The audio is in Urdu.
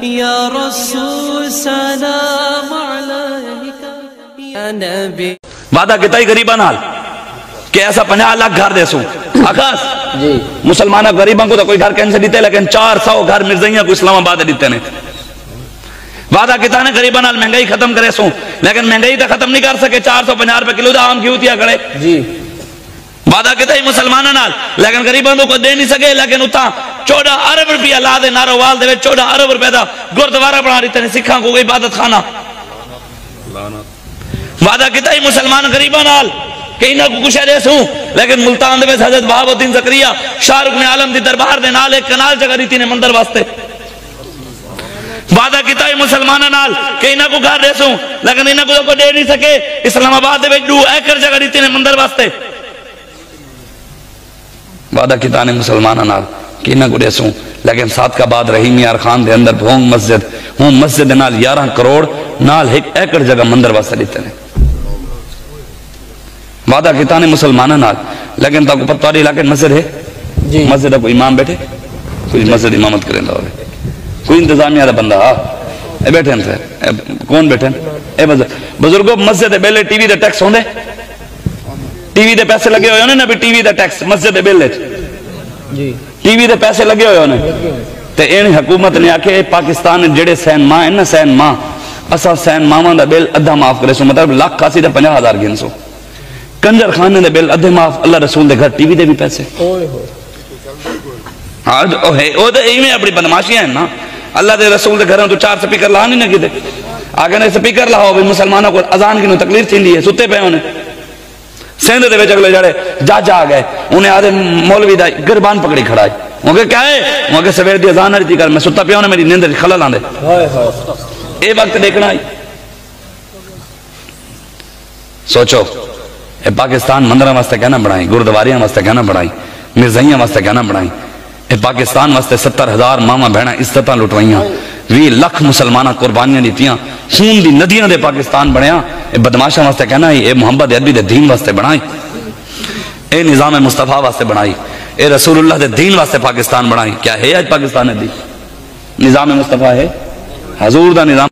یا رسول سلام علیک یا نبی. وعدہ کیتا ہی غریبہ نال کہ ایسا 50 لاکھ گھر دے سوں آخاس مسلمانہ غریبوں کو تو کوئی گھر کہیں سے دیتے لیکن 400 گھر مرزائیاں کو اسلام آباد دیتے ہیں. وعدہ کیتا نے غریبہ نال مہنگائی ختم کرے سوں لیکن مہنگائی تا ختم نہیں کر سکے. 450 روپے کلو دا عام کیوں تیا کھڑے. وعدہ کیتا ہی مسلمانہ نال لیکن غریبوں کو دے نہیں سکے لیکن اتھا 14 ارب روپیہ لا دے ناروال دے 14 ارب روپے دا گردوارہ بنا دیتے ہیں سکھاں کو عبادت خانہ. وعدہ کیتا ہی مسلمان غریبہ نال کہ انہاں کو کچھ دے سوں لیکن ملتان دے حضرت بہاء الدین زکریا شاہ رکن عالم دی دربار دے نال ایک کنال جگہ دیتی نے مندر واسطے. وعدہ کیتا ہے مسلمانہ نال کہ انہاں کو گھر دے سوں لیکن انہاں کو دے نہیں سکے. اسلام آباد دے 2 ایکڑ جگہ دیتی نے مندر واسطے. وعدہ کیتا نے مسلمانہ نال کہ انہاں کو دے سوں لیکن ساتھ کا بعد رحیم یار خان دے اندر بھونگ مسجد نال 11 کروڑ نال 1 ایکڑ جگہ مندر واسطے دیتے نے. وعدہ کیتا نے مسلمانہ نال لیکن تا کو پتہ نہیں لیکن مسجد ہے مسجد کوئی امام بیٹھے کوئی مسجد امامت کریں دا ہوئے کوئی انتظامیہ دا بندہ اے بیٹھے ہیں کون بیٹھے ہیں اے بزرگوں مسجد بیلے ٹی وی دے ٹیکس ہوندے ٹی وی دے پیسے لگے ہوئے ہونے نا بھی ٹی وی دے ٹیکس مسجد بیلے ٹی وی دے پیسے لگے ہوئے ہونے تے این حکومت نے آکے پاکستان جڑے سین ماں ہیں نا سین ماں اسا سین ماں دا بیل ادھا معاف کرے سو مطلب لاکھ کاسی دے 50,000 گن سو کنجر خانے دے بیل ادھے معاف اللہ رسول دے گھر ٹی وی دے بھی پیسے او دے ایمیں اپنی بدماشیاں ہیں نا اللہ دے رسول دے گھروں تو 4 سپیکر لانے نہ کیتے آگے نے سپیکر لاؤ بھی مسلمانوں کو اذان کی نو تکلیف تھی لیے ستے پہ انہیں سیندے دے بیچ اگلے جڑے جا گئے انہیں آدھے مولوی دا گربان پکڑی کھڑائی وہ کہ کیا ہے وہ کہ سویر دی اذان رہتی کر میں ستا پہ انہیں میری نیندر خلل آندے اے وقت دیکھنا آئی سوچو اے پاکستان مندرہ واسطے کہنا بڑھائی گردواریاں واسطے کہنا بڑھائی مرزائیاں واسطے کہنا بڑھائی اے پاکستان واسطے 70,000 ماما بہنا عزتاں لٹوائیاں 20 لاکھ مسلمانہ قربانیاں دیتیاں خون دی ندیاں دے پاکستان بڑھیاں اے بدماشاں واسطے کہنا اے محمد عربی دے دین واسطے بڑھائی اے نظام مصطفیٰ واسطے بڑھائی اے رسول اللہ دے دین واسطے پاکستان بڑھائی. کیا ہے آج پاکستان دین نظام مصطفیٰ ہے حضور دا نظام